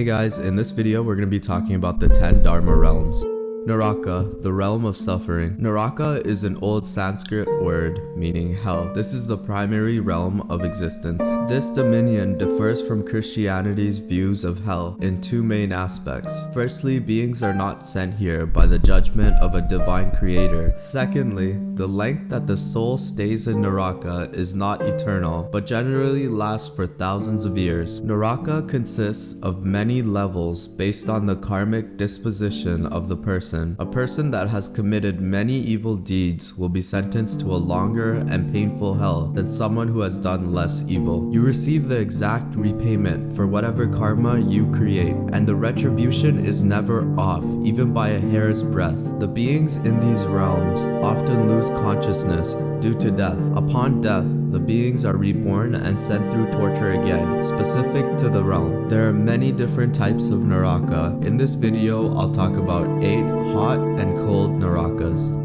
Hey guys, in this video we're going to be talking about the 10 Dharma realms. Naraka, the realm of suffering. Naraka is an old Sanskrit word meaning hell. This is the primary realm of existence. This dominion differs from Christianity's views of hell in two main aspects. Firstly, beings are not sent here by the judgment of a divine creator. Secondly, the length that the soul stays in Naraka is not eternal, but generally lasts for thousands of years. Naraka consists of many levels based on the karmic disposition of the person. A person that has committed many evil deeds will be sentenced to a longer and painful hell than someone who has done less evil. You receive the exact repayment for whatever karma you create, and the retribution is never off, even by a hair's breadth. The beings in these realms often lose consciousness due to death. Upon death, the beings are reborn and sent through torture again, specific to the realm. There are many different types of Naraka. In this video, I'll talk about 8 hot and cold Narakas.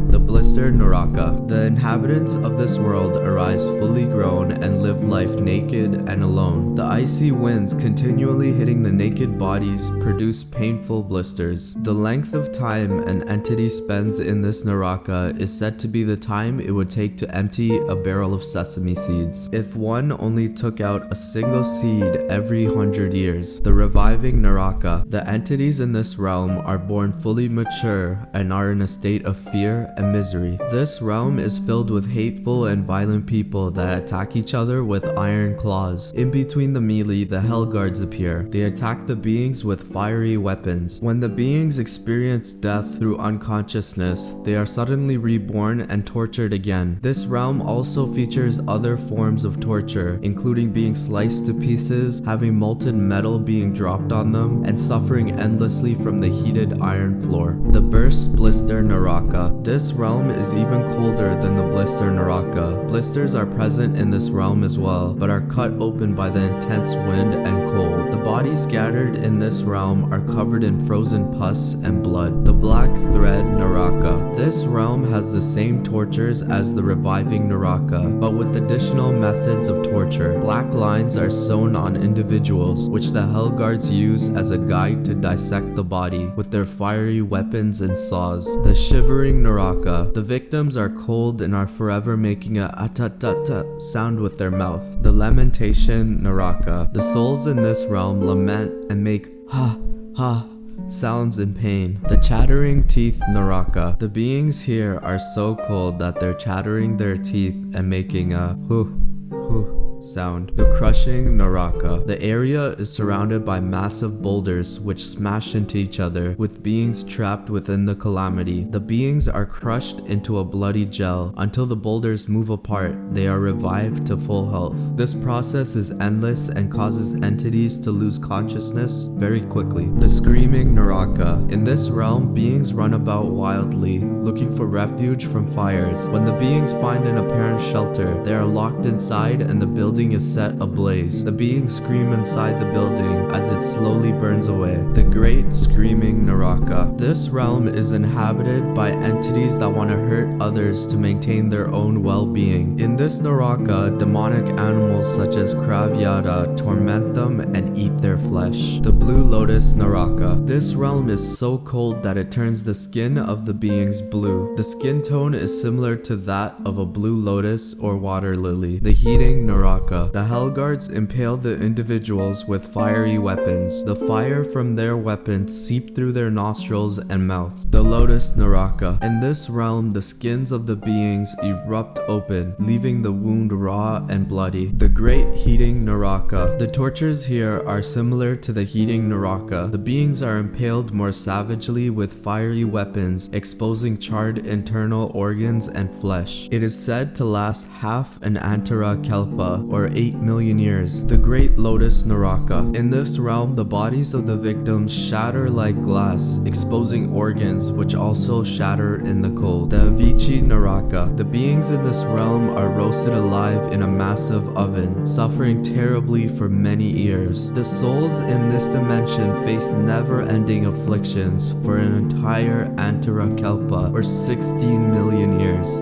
The blister Naraka. The inhabitants of this world arise fully grown and live life naked and alone. The icy winds continually hitting the naked bodies produce painful blisters. The length of time an entity spends in this Naraka is said to be the time it would take to empty a barrel of sesame seeds. If one only took out a single seed every 100 years. The reviving Naraka. The entities in this realm are born fully mature and are in a state of fear and misery. This realm is filled with hateful and violent people that attack each other with iron claws. In between the melee, the hell guards appear. They attack the beings with fiery weapons. When the beings experience death through unconsciousness, they are suddenly reborn and tortured again. This realm also features other forms of torture, including being sliced to pieces, having molten metal being dropped on them, and suffering endlessly from the heated iron floor. The burst blister Naraka. This realm is even colder than the blister Naraka. Blisters are present in this realm as well, but are cut open by the intense wind and cold. The bodies scattered in this realm are covered in frozen pus and blood. The black thread Naraka. This realm has the same tortures as the reviving Naraka, but with additional methods of torture. Black lines are sewn on individuals, which the hell guards use as a guide to dissect the body with their fiery weapons and saws. The shivering Naraka. The victims are cold and are forever making a atatata sound with their mouth. The lamentation Naraka. The souls in this realm lament and make ha ha sounds in pain. The chattering teeth Naraka. The beings here are so cold that they're chattering their teeth and making a hoo hoo sound. The crushing Naraka. The area is surrounded by massive boulders which smash into each other, with beings trapped within the calamity. The beings are crushed into a bloody gel. Until the boulders move apart, they are revived to full health. This process is endless and causes entities to lose consciousness very quickly. The screaming Naraka. In this realm, beings run about wildly, looking for refuge from fires. When the beings find an apparent shelter, they are locked inside and the building is set ablaze. The beings scream inside the building as it slowly burns away. The great screaming Naraka. This realm is inhabited by entities that want to hurt others to maintain their own well-being. In this Naraka, demonic animals such as Kravyada torment them and eat their flesh. The blue lotus Naraka. This realm is so cold that it turns the skin of the beings blue. The skin tone is similar to that of a blue lotus or water lily. The heating Naraka. The hell guards impale the individuals with fiery weapons. The fire from their weapons seep through their nostrils and mouth. The lotus Naraka. In this realm, the skins of the beings erupt open, leaving the wound raw and bloody. The great heating Naraka. The tortures here are similar to the heating Naraka. The beings are impaled more savagely with fiery weapons, exposing charred internal organs and flesh. It is said to last half an Antara Kalpa, or 8 million years. The Great Lotus Naraka. In this realm, the bodies of the victims shatter like glass, exposing organs which also shatter in the cold. The Avicii Naraka. The beings in this realm are roasted alive in a massive oven, suffering terribly for many years. The souls in this dimension face never-ending afflictions for an entire Antara Kalpa, or 16 million years.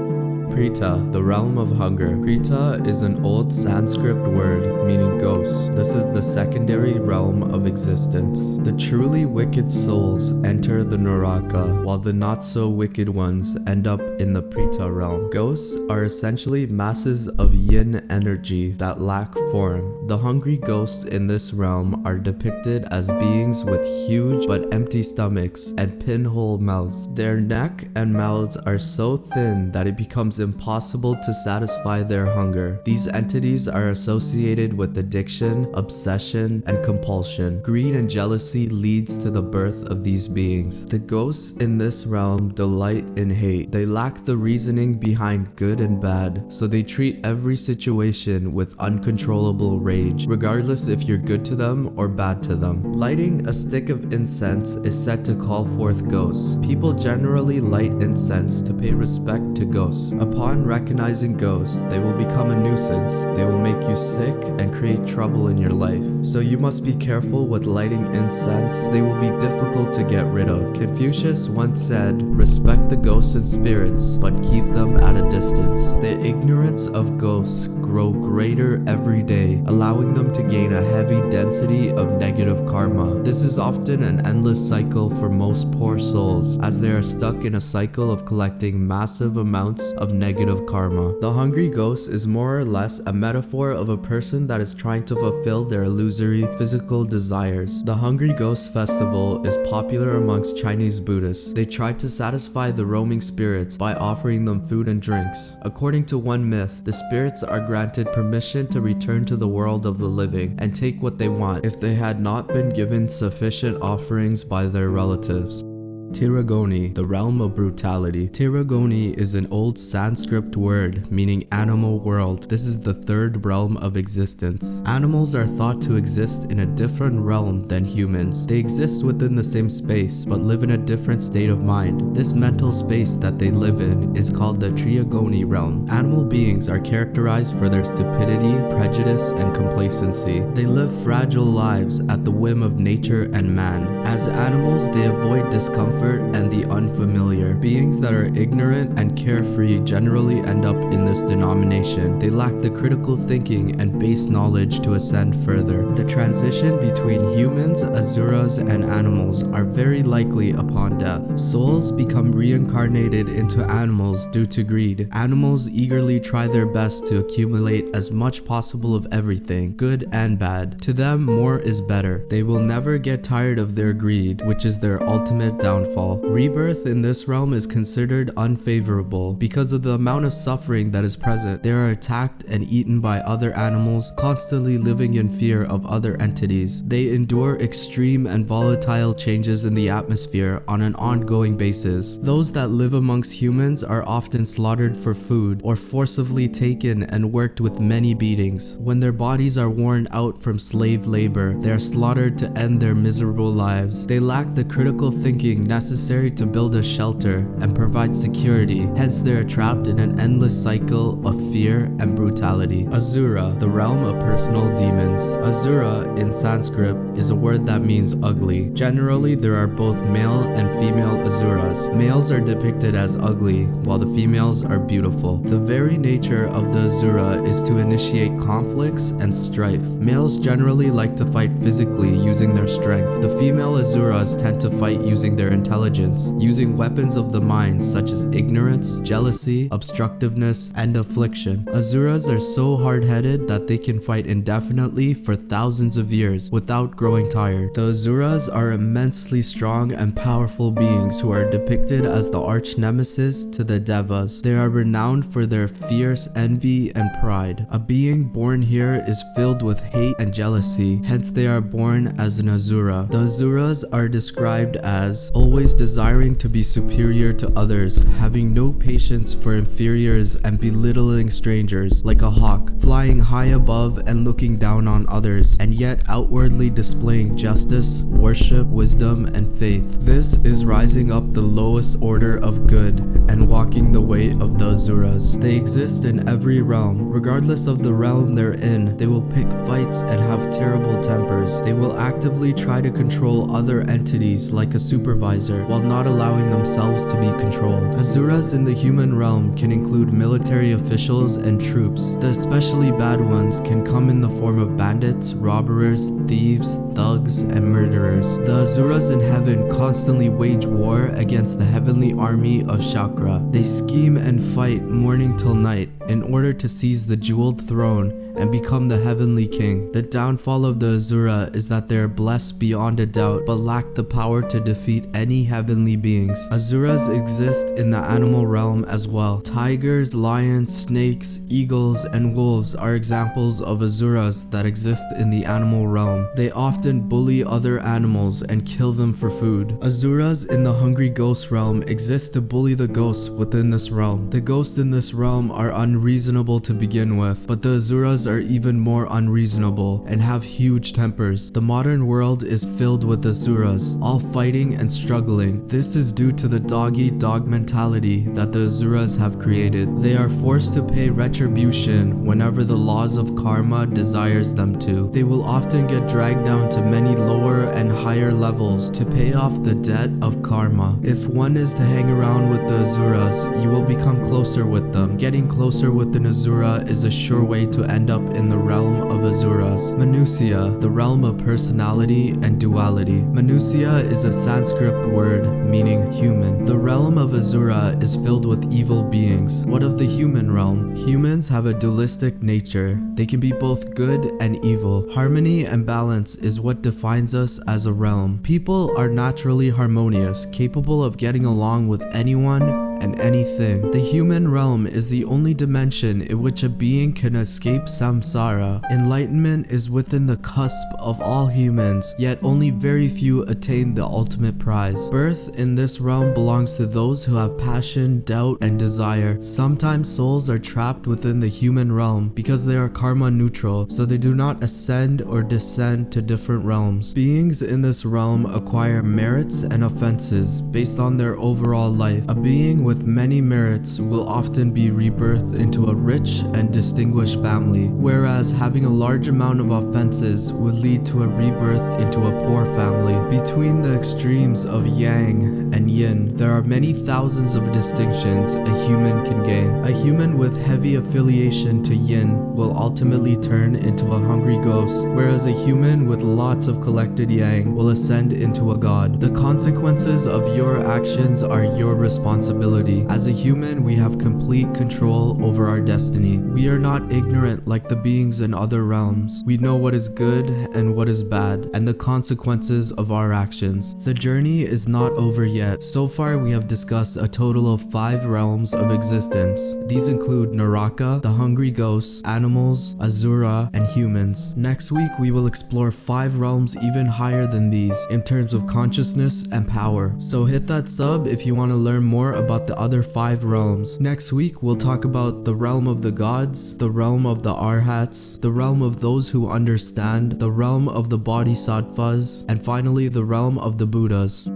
Preta, the realm of hunger. Preta is an old Sanskrit word meaning ghost. This is the secondary realm of existence. The truly wicked souls enter the Naraka, while the not so wicked ones end up in the Preta realm. Ghosts are essentially masses of yin energy that lack form. The hungry ghosts in this realm are depicted as beings with huge but empty stomachs and pinhole mouths. Their neck and mouths are so thin that it becomes impossible to satisfy their hunger. These entities are associated with addiction, obsession, and compulsion. Greed and jealousy leads to the birth of these beings. The ghosts in this realm delight in hate. They lack the reasoning behind good and bad, so they treat every situation with uncontrollable rage, regardless if you're good to them or bad to them. Lighting a stick of incense is said to call forth ghosts. People generally light incense to pay respect to ghosts. Upon recognizing ghosts, they will become a nuisance. They will make you sick and create trouble in your life. So you must be careful with lighting incense. They will be difficult to get rid of. Confucius once said, "Respect the ghosts and spirits, but keep them at a distance." The ignorance of ghosts grow greater every day, allowing them to gain a heavy density of negative karma. This is often an endless cycle for most poor souls, as they are stuck in a cycle of collecting massive amounts of negative karma. The hungry ghost is more or less a metaphor of a person that is trying to fulfill their illusory physical desires. The Hungry Ghost Festival is popular amongst Chinese Buddhists. They try to satisfy the roaming spirits by offering them food and drinks. According to one myth, the spirits are granted permission to return to the world of the living and take what they want if they had not been given sufficient offerings by their relatives. Tiragyoni, the realm of brutality. Tiragyoni is an old Sanskrit word meaning animal world. This is the third realm of existence. Animals are thought to exist in a different realm than humans. They exist within the same space but live in a different state of mind. This mental space that they live in is called the Tiragyoni realm. Animal beings are characterized for their stupidity, prejudice, and complacency. They live fragile lives at the whim of nature and man. As animals, they avoid discomfort and the unfamiliar. Beings that are ignorant and carefree generally end up in this denomination. They lack the critical thinking and base knowledge to ascend further. The transition between humans, asuras, and animals are very likely upon death. Souls become reincarnated into animals due to greed. Animals eagerly try their best to accumulate as much possible of everything, good and bad. To them, more is better. They will never get tired of their greed, which is their ultimate downfall. Rebirth in this realm is considered unfavorable because of the amount of suffering that is present. They are attacked and eaten by other animals, constantly living in fear of other entities. They endure extreme and volatile changes in the atmosphere on an ongoing basis. Those that live amongst humans are often slaughtered for food or forcibly taken and worked with many beatings. When their bodies are worn out from slave labor, they are slaughtered to end their miserable lives. They lack the critical thinking necessary to build a shelter and provide security, hence they are trapped in an endless cycle of fear and brutality. Asura, the realm of personal demons. Asura in Sanskrit is a word that means ugly. Generally, there are both male and female asuras. Males are depicted as ugly, while the females are beautiful. The very nature of the asura is to initiate conflicts and strife. Males generally like to fight physically using their strength. The female asuras tend to fight using their intelligence, using weapons of the mind such as ignorance, jealousy, obstructiveness, and affliction. Asuras are so hard-headed that they can fight indefinitely for thousands of years without growing tired. The Asuras are immensely strong and powerful beings who are depicted as the arch nemesis to the Devas. They are renowned for their fierce envy and pride. A being born here is filled with hate and jealousy, hence they are born as an Asura. The Asuras are described as always desiring to be superior to others, having no patience for inferiors and belittling strangers, like a hawk, flying high above and looking down on others, and yet outwardly displaying justice, worship, wisdom, and faith. This is rising up the lowest order of good and walking the way of the Asuras. They exist in every realm. Regardless of the realm they're in, they will pick fights and have terrible tempers. They will actively try to control other entities like a supervisor desert while not allowing themselves to be controlled. Asuras in the human realm can include military officials and troops. The especially bad ones can come in the form of bandits, robbers, thieves, thugs, and murderers. The Asuras in heaven constantly wage war against the heavenly army of Chakra. They scheme and fight morning till night in order to seize the jeweled throne and become the heavenly king. The downfall of the Asura is that they are blessed beyond a doubt but lack the power to defeat any heavenly beings. Asuras exist in the animal realm as well. Tigers, lions, snakes, eagles, and wolves are examples of Asuras that exist in the animal realm. They often bully other animals and kill them for food. Asuras in the hungry ghost realm exist to bully the ghosts within this realm. The ghosts in this realm are unreasonable to begin with, but the Asuras are even more unreasonable and have huge tempers. The modern world is filled with Asuras, all fighting and struggling. This is due to the dog-eat-dog mentality that the Asuras have created. They are forced to pay retribution whenever the laws of karma desires them to. They will often get dragged down to many lower and higher levels to pay off the debt of karma. If one is to hang around with the Asuras, you will become closer with them. Getting closer with an Asura is a sure way to end up in the realm of Asuras. Manusya, the realm of personality and duality. Manusya is a Sanskrit word meaning human. The realm of Asura is filled with evil beings. What of the human realm? Humans have a dualistic nature. They can be both good and evil. Harmony and balance is what defines us as a realm. People are naturally harmonious, capable of getting along with anyone and anything. The human realm is the only dimension in which a being can escape samsara. Enlightenment is within the cusp of all humans, yet only very few attain the ultimate prize. Birth in this realm belongs to those who have passion, doubt, and desire. Sometimes souls are trapped within the human realm because they are karma neutral, so they do not ascend or descend to different realms. Beings in this realm acquire merits and offenses based on their overall life. A being with many merits will often be rebirthed into a rich and distinguished family, whereas having a large amount of offenses would lead to a rebirth into a poor family. Between the extremes of yang and yin, there are many thousands of distinctions a human can gain. A human with heavy affiliation to yin will ultimately turn into a hungry ghost, whereas a human with lots of collected yang will ascend into a god. The consequences of your actions are your responsibility. As a human, we have complete control over our destiny. We are not ignorant like the beings in other realms. We know what is good and what is bad, and the consequences of our actions. The journey is not over yet. So far, we have discussed a total of 5 realms of existence. These include Naraka, the hungry ghosts, animals, Asura, and humans. Next week, we will explore 5 realms even higher than these in terms of consciousness and power. So hit that sub if you want to learn more about the other 5 realms. Next week, we'll talk about the realm of the gods, the realm of the arhats, the realm of those who understand, the realm of the bodhisattvas, and finally the realm of the Buddhas.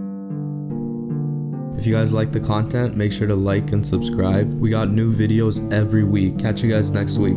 If you guys like the content, make sure to like and subscribe. We got new videos every week. Catch you guys next week.